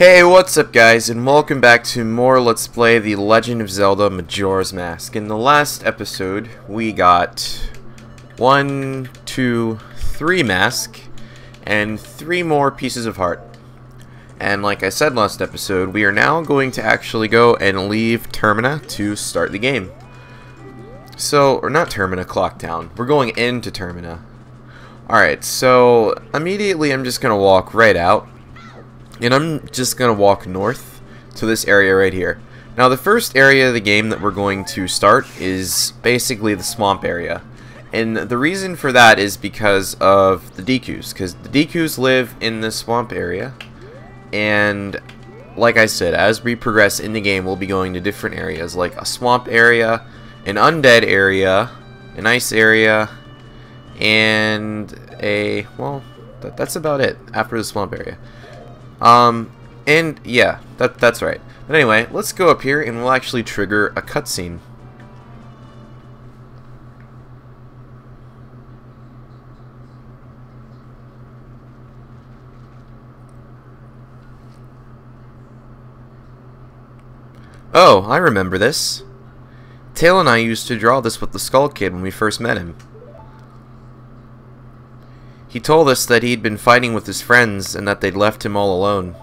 Hey, what's up guys, and welcome back to more Let's Play The Legend of Zelda Majora's Mask. In the last episode, we got 1, 2, 3 masks, and 3 more pieces of heart. And like I said last episode, we are now going to actually go and leave Termina to start the game. So, or not Termina, Clocktown. We're going into Termina. Alright, so immediately I'm just going to walk right out. And I'm just going to walk north to this area right here. Now the first area of the game that we're going to start is basically the swamp area. And the reason for that is because of the Dekus. Because the Dekus live in this swamp area. And like I said, as we progress in the game, we'll be going to different areas. Like a swamp area, an undead area, an ice area, and a... well, that's about it after the swamp area. And yeah, that's right. But anyway, let's go up here and we'll actually trigger a cutscene. Oh, I remember this. Tail and I used to draw this with the Skull Kid when we first met him. He told us that he'd been fighting with his friends and that they'd left him all alone.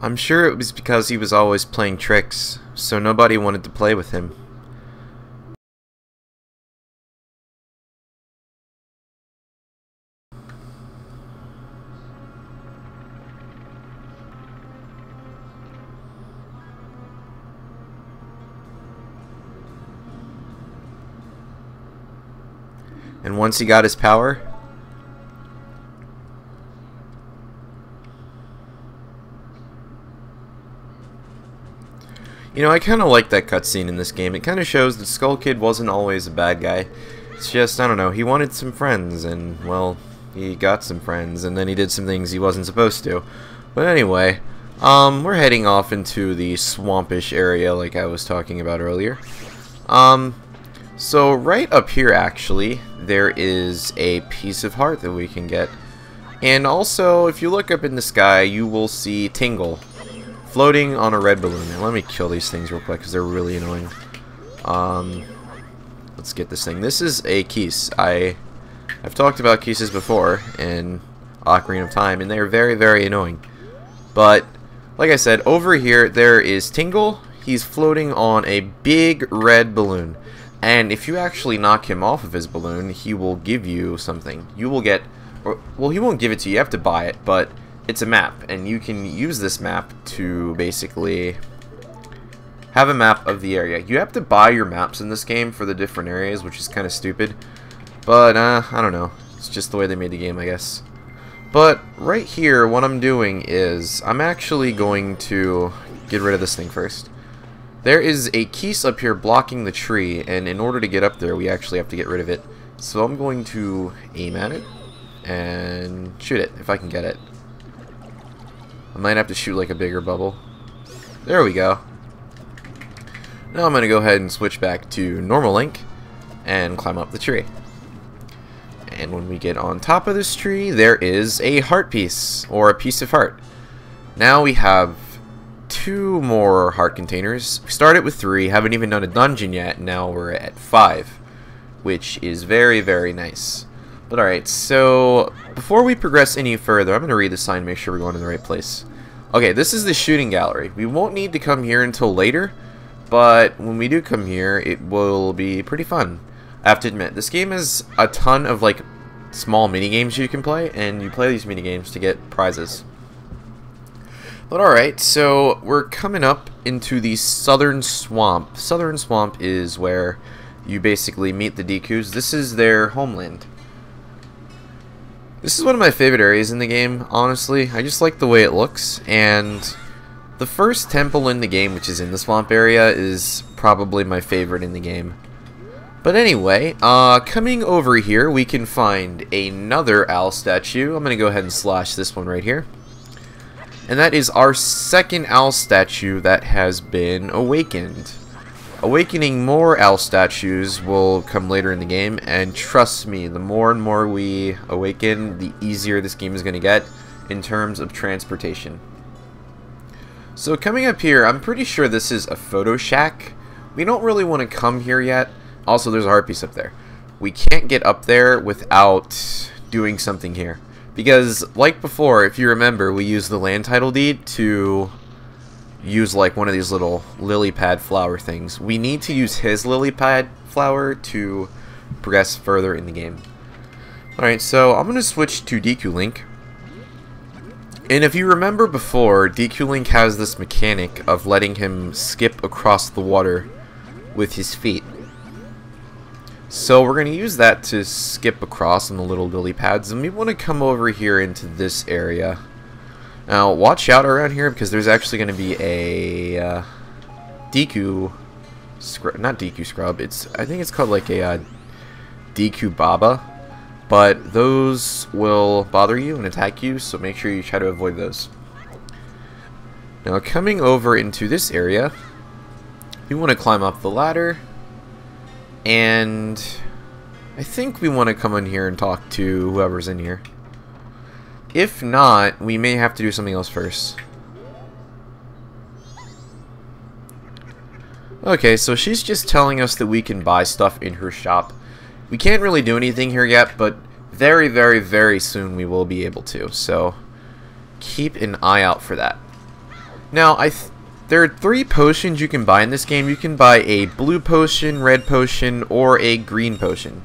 I'm sure it was because he was always playing tricks, so nobody wanted to play with him. And once he got his power, you know, I kind of like that cutscene in this game. It kind of shows that Skull Kid wasn't always a bad guy. It's just, I don't know, he wanted some friends, and, well, he got some friends, and then he did some things he wasn't supposed to. But anyway, we're heading off into the swampish area like I was talking about earlier. So right up here, actually, there is a piece of heart that we can get. And also, if you look up in the sky, you will see Tingle floating on a red balloon. Now, let me kill these things real quick because they're really annoying. Let's get this thing. This is a Keese. I've talked about Keeses before in Ocarina of Time, and they're very, very annoying. But like I said, over here there is Tingle. He's floating on a big red balloon, and if you actually knock him off of his balloon, he will give you something. You will get, or, well, he won't give it to you. You have to buy it, but it's a map, and you can use this map to basically have a map of the area. You have to buy your maps in this game for the different areas, which is kind of stupid. But, I don't know. It's just the way they made the game, I guess. But, right here, what I'm doing is, I'm actually going to get rid of this thing first. There is a Keese up here blocking the tree, and in order to get up there, we actually have to get rid of it. So I'm going to aim at it, and shoot it, if I can get it. I might have to shoot like a bigger bubble. There we go. Now I'm going to go ahead and switch back to normal Link and climb up the tree. And when we get on top of this tree, there is a heart piece, or a piece of heart. Now we have 2 more heart containers. We started with 3, haven't even done a dungeon yet, now we're at 5, which is very, very nice. But alright, so before we progress any further, I'm going to read the sign, make sure we're going to the right place. Okay, this is the shooting gallery. We won't need to come here until later, but when we do come here, it will be pretty fun. I have to admit, this game has a ton of like small mini games you can play, and you play these mini games to get prizes. But alright, so we're coming up into the Southern Swamp. Southern Swamp is where you basically meet the Dekus. This is their homeland. This is one of my favorite areas in the game, honestly. I just like the way it looks, and the first temple in the game, which is in the swamp area, is probably my favorite in the game. But anyway, coming over here, we can find another owl statue. I'm going to go ahead and slash this one right here. And that is our second owl statue that has been awakened. Awakening more owl statues will come later in the game, and trust me, the more and more we awaken, the easier this game is going to get in terms of transportation. So coming up here, I'm pretty sure this is a photo shack. We don't really want to come here yet. Also, there's a heart piece up there. We can't get up there without doing something here. Because, like before, if you remember, we used the land title deed to use like one of these little lily pad flower things. We need to use his lily pad flower to progress further in the game. Alright, so I'm going to switch to Deku Link. And if you remember before, Deku Link has this mechanic of letting him skip across the water with his feet. So we're going to use that to skip across on the little lily pads, and we want to come over here into this area. Now watch out around here, because there's actually going to be a Deku Scrub, not Deku Scrub, I think it's called like a Deku Baba, but those will bother you and attack you, so make sure you try to avoid those. Now coming over into this area, we want to climb up the ladder. And I think we want to come in here and talk to whoever's in here. If not, we may have to do something else first. Okay, so she's just telling us that we can buy stuff in her shop. We can't really do anything here yet, but very, very, very soon we will be able to. So keep an eye out for that. Now, there are 3 potions you can buy in this game. You can buy a blue potion, red potion, or a green potion.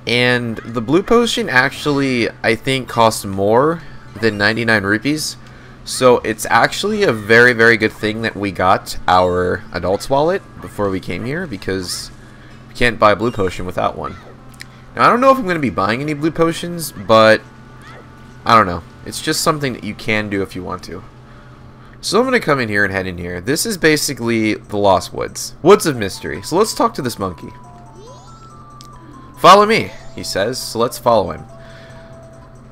And the blue potion actually, I think, costs more than 99 rupees. So it's actually a very, very good thing that we got our adult's wallet before we came here, because we can't buy a blue potion without one. Now, I don't know if I'm going to be buying any blue potions, but I don't know. It's just something that you can do if you want to. So I'm going to come in here and head in here. This is basically the Lost Woods. Woods of Mystery. So let's talk to this monkey. Follow me, he says. So let's follow him.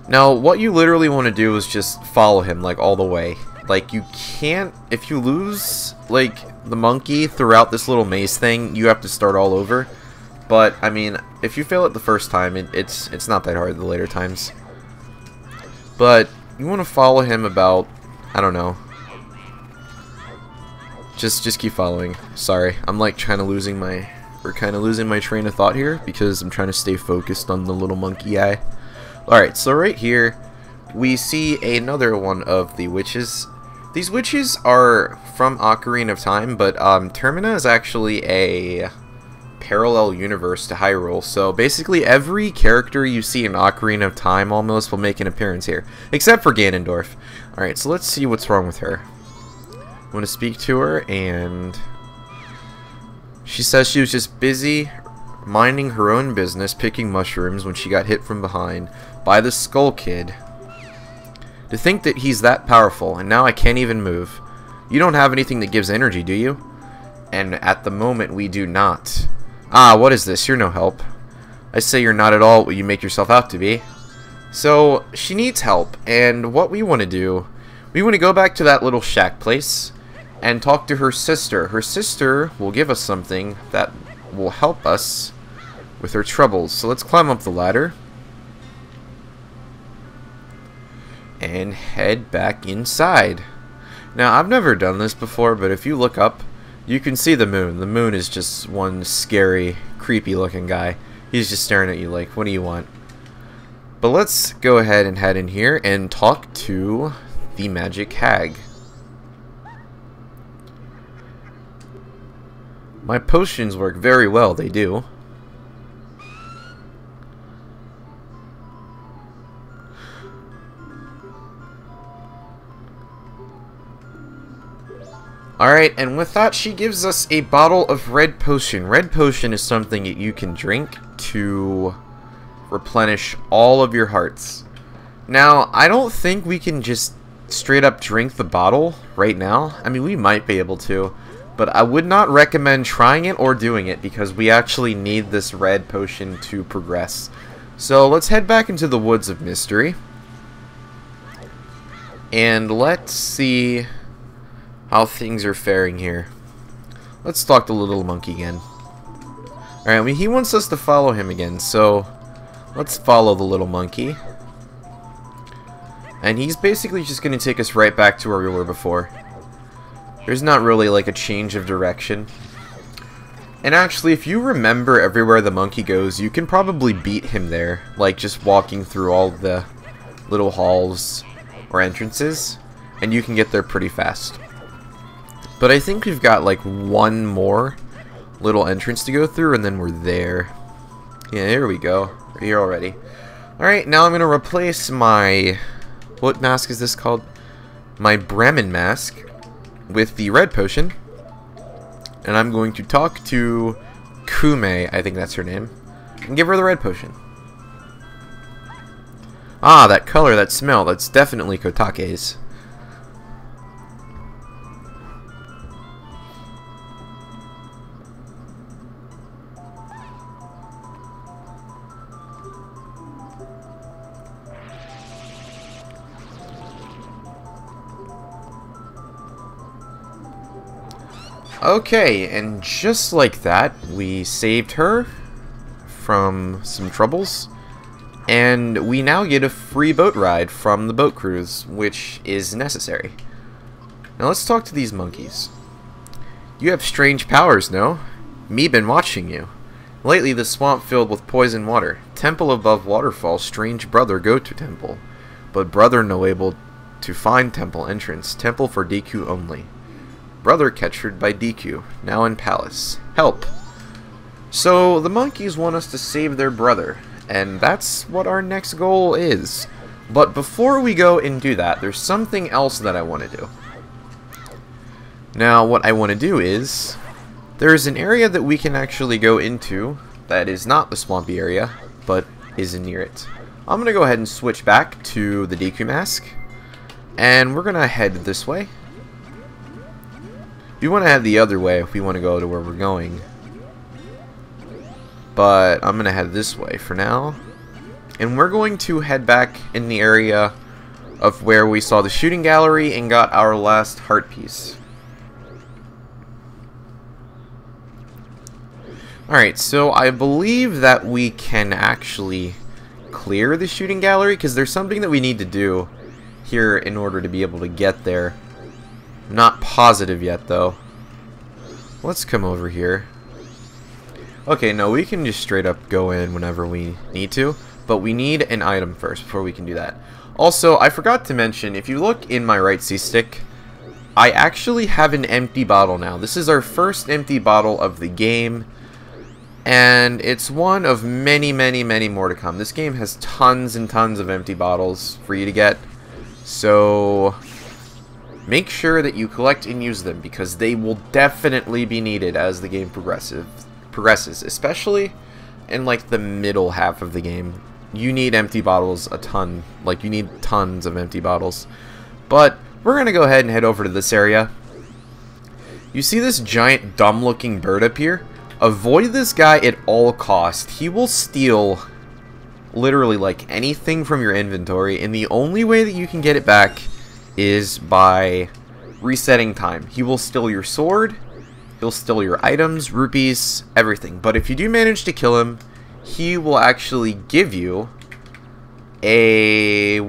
Now, what you literally want to do is just follow him, like, all the way. Like, you can't... If you lose, like, the monkey throughout this little maze thing, you have to start all over. But, I mean, if you fail it the first time, it's not that hard the later times. But you want to follow him about... I don't know. Just keep following. Sorry, I'm like kind of losing my train of thought here because I'm trying to stay focused on the little monkey eye. Alright, so right here we see another one of the witches. These witches are from Ocarina of Time, but Termina is actually a parallel universe to Hyrule. So basically every character you see in Ocarina of Time almost will make an appearance here, except for Ganondorf. Alright, so let's see what's wrong with her. I'm going to speak to her, and she says she was just busy minding her own business, picking mushrooms, when she got hit from behind by the Skull Kid. To think that he's that powerful, and now I can't even move. You don't have anything that gives energy, do you? And at the moment, we do not. Ah, what is this? You're no help. I say you're not at all what you make yourself out to be. So, she needs help, and what we want to do, we want to go back to that little shack place, and talk to her sister. Her sister will give us something that will help us with her troubles. So let's climb up the ladder and head back inside. Now, I've never done this before, but if you look up, you can see the moon. The moon is just one scary, creepy looking guy. He's just staring at you like, what do you want? But let's go ahead and head in here and talk to the magic hag. My potions work very well, they do. Alright, and with that, she gives us a bottle of red potion. Red potion is something that you can drink to replenish all of your hearts. Now, I don't think we can just straight up drink the bottle right now. I mean, we might be able to, but I would not recommend trying it or doing it because we actually need this red potion to progress. So let's head back into the Woods of Mystery. And let's see how things are faring here. Let's talk to Little Monkey again. Alright, I mean, he wants us to follow him again, so let's follow the Little Monkey. And he's basically just going to take us right back to where we were before. There's not really like a change of direction. And actually, if you remember everywhere the monkey goes, you can probably beat him there. Like just walking through all the little halls or entrances. And you can get there pretty fast. But I think we've got like one more little entrance to go through and then we're there. Yeah, here we go. We're here already. Alright, now I'm going to replace my... what mask is this called? My Brahmin mask with the red potion. And I'm going to talk to Kume, I think that's her name, and give her the red potion. Ah, that color, that smell, that's definitely Kotake's. Okay, and just like that, we saved her from some troubles, and we now get a free boat ride from the boat cruise, which is necessary. Now let's talk to these monkeys. You have strange powers, no? Me been watching you. Lately the swamp filled with poison water. Temple above waterfall, strange brother go to temple. But brother no able to find temple entrance. Temple for Deku only. Brother captured by Deku, now in palace. Help! So, the monkeys want us to save their brother, and that's what our next goal is. But before we go and do that, there's something else that I want to do. Now, what I want to do is, there's an area that we can actually go into that is not the swampy area, but is near it. I'm going to go ahead and switch back to the Deku mask, and we're going to head this way. We want to head the other way if we want to go to where we're going. But I'm going to head this way for now. And we're going to head back in the area of where we saw the shooting gallery and got our last heart piece. Alright, so I believe that we can actually clear the shooting gallery because there's something that we need to do here in order to be able to get there. Not positive yet, though. Let's come over here. Okay, no, we can just straight up go in whenever we need to, but we need an item first before we can do that. Also, I forgot to mention, if you look in my right C-stick, I actually have an empty bottle now. This is our first empty bottle of the game, and it's one of many, many, many more to come. This game has tons and tons of empty bottles for you to get, so make sure that you collect and use them because they will definitely be needed as the game progresses, especially in like the middle half of the game. You need empty bottles a ton, like you need tons of empty bottles. But we're gonna go ahead and head over to this area. You see this giant dumb looking bird up here? Avoid this guy at all costs. He will steal literally like anything from your inventory, and the only way that you can get it back is by resetting time. He will steal your sword, he'll steal your items, rupees, everything. But if you do manage to kill him, he will actually give you a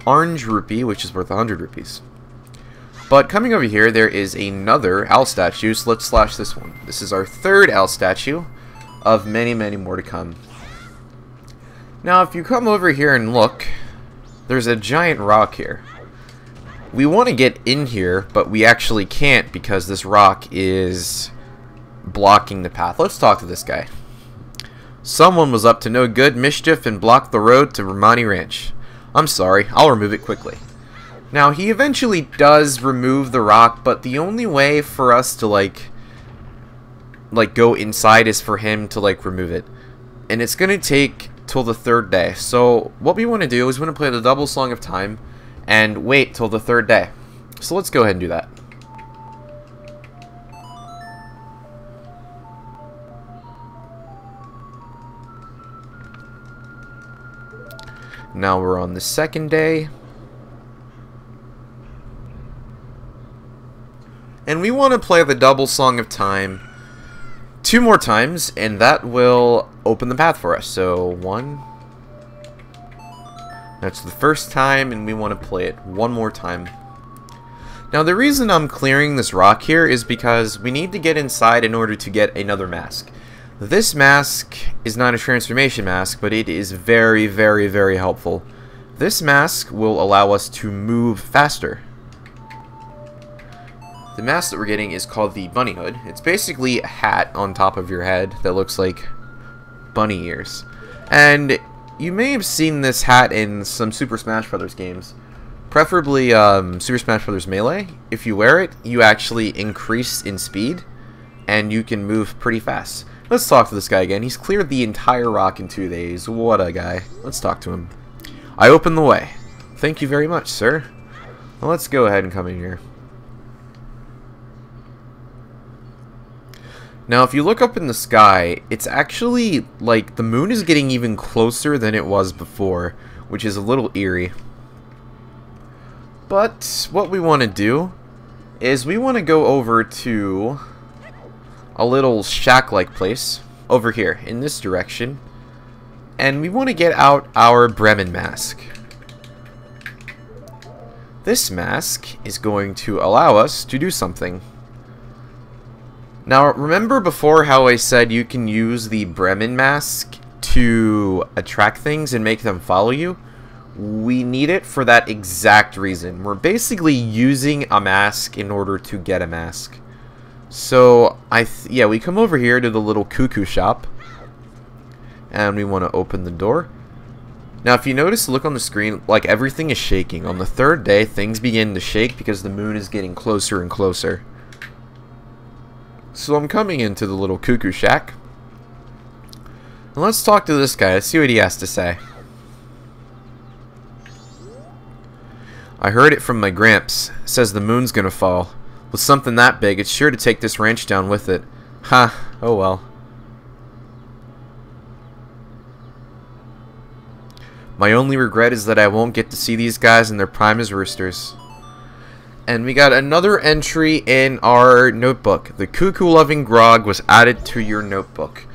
orange rupee, which is worth 100 rupees. But coming over here, there is another owl statue, so let's slash this one. This is our third owl statue of many, many more to come. Now, if you come over here and look, there's a giant rock here. We want to get in here, but we actually can't because this rock is blocking the path. Let's talk to this guy. Someone was up to no good mischief and blocked the road to Romani Ranch. I'm sorry, I'll remove it quickly. Now, he eventually does remove the rock, but the only way for us to, like go inside is for him to, remove it. And it's going to take till the third day. So, what we want to do is we want to play the double Song of Time and wait till the third day. So, let's go ahead and do that. Now we're on the second day. And we want to play the double Song of Time 2 more times, and that will open the path for us. So, 1. That's the first time, and we want to play it 1 more time. Now, the reason I'm clearing this rock here is because we need to get inside in order to get another mask. This mask is not a transformation mask, but it is very, very, very helpful. This mask will allow us to move faster. The mask that we're getting is called the Bunny Hood. It's basically a hat on top of your head that looks like bunny ears. And you may have seen this hat in some Super Smash Bros. Games. Preferably Super Smash Bros. Melee. If you wear it, you actually increase in speed, and you can move pretty fast. Let's talk to this guy again. He's cleared the entire rock in 2 days. What a guy. Let's talk to him. I open the way. Thank you very much, sir. Well, let's go ahead and come in here. Now, if you look up in the sky, it's actually, the moon is getting even closer than it was before, which is a little eerie. But what we want to do is we want to go over to a little shack-like place over here in this direction, and we want to get out our Bremen mask. This mask is going to allow us to do something. Now, remember before how I said you can use the Bremen mask to attract things and make them follow you? We need it for that exact reason. We're basically using a mask in order to get a mask. So, yeah, we come over here to the little cuckoo shop, and we want to open the door. Now, if you notice, look on the screen, everything is shaking. On the third day, things begin to shake because the moon is getting closer and closer. So I'm coming into the little cuckoo shack. And let's talk to this guy. Let's see what he has to say. I heard it from my Gramps. Says the moon's gonna fall. With something that big, it's sure to take this ranch down with it. Ha, oh well. My only regret is that I won't get to see these guys in their prime as roosters. And we got another entry in our notebook. The cuckoo-loving Grog was added to your notebook.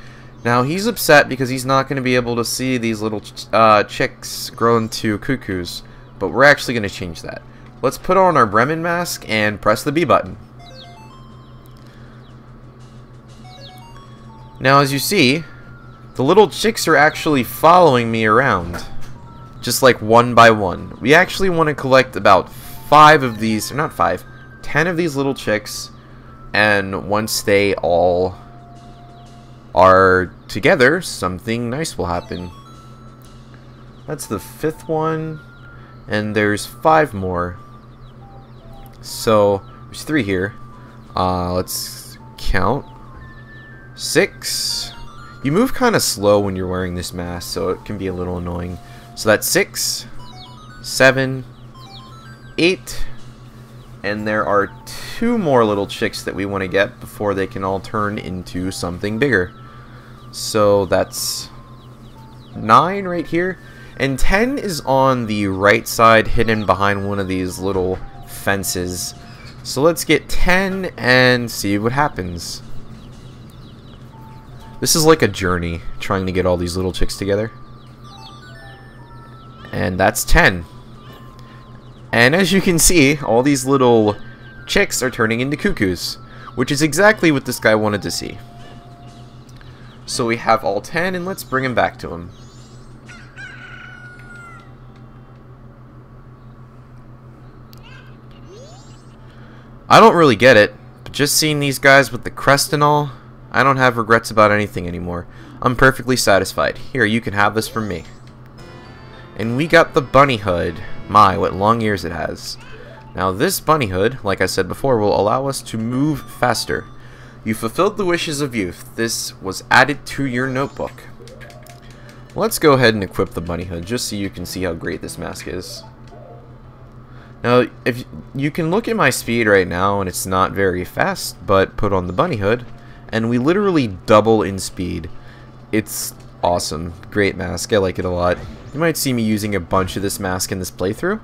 Now, he's upset because he's not going to be able to see these little chicks grow into cuckoos. But we're actually going to change that. Let's put on our Bremen mask and press the B button. Now, as you see, the little chicks are actually following me around. Just like 1 by 1. We actually want to collect about 5 of these, or not 5, 10 of these little chicks, and once they all are together, something nice will happen. That's the 5th one, and there's 5 more. So, there's 3 here. Let's count. 6. You move kind of slow when you're wearing this mask, so it can be a little annoying. So that's 6, 7, 8, and there are 2 more little chicks that we want to get before they can all turn into something bigger. So that's 9 right here, and 10 is on the right side, hidden behind one of these little defenses. So let's get 10 and see what happens. This is like a journey, trying to get all these little chicks together. And that's 10. And as you can see, all these little chicks are turning into cuckoos, which is exactly what this guy wanted to see. So we have all 10, and let's bring him back to him. I don't really get it, but just seeing these guys with the crest and all, I don't have regrets about anything anymore. I'm perfectly satisfied. Here, you can have this from me. And we got the bunny hood. My, what long ears it has. Now this bunny hood, like I said before, will allow us to move faster. You fulfilled the wishes of youth. This was added to your notebook. Let's go ahead and equip the bunny hood just so you can see how great this mask is. Now, if you can look at my speed right now, and it's not very fast, but put on the bunny hood, and we literally double in speed. It's awesome. Great mask. I like it a lot. You might see me using a bunch of this mask in this playthrough.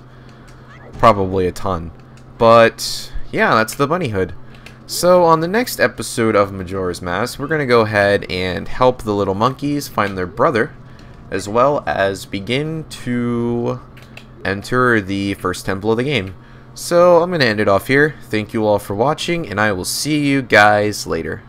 Probably a ton. But, yeah, that's the bunny hood. So, on the next episode of Majora's Mask, we're going to go ahead and help the little monkeys find their brother, as well as begin to enter the first temple of the game. So, I'm going to end it off here. Thank you all for watching, and I will see you guys later.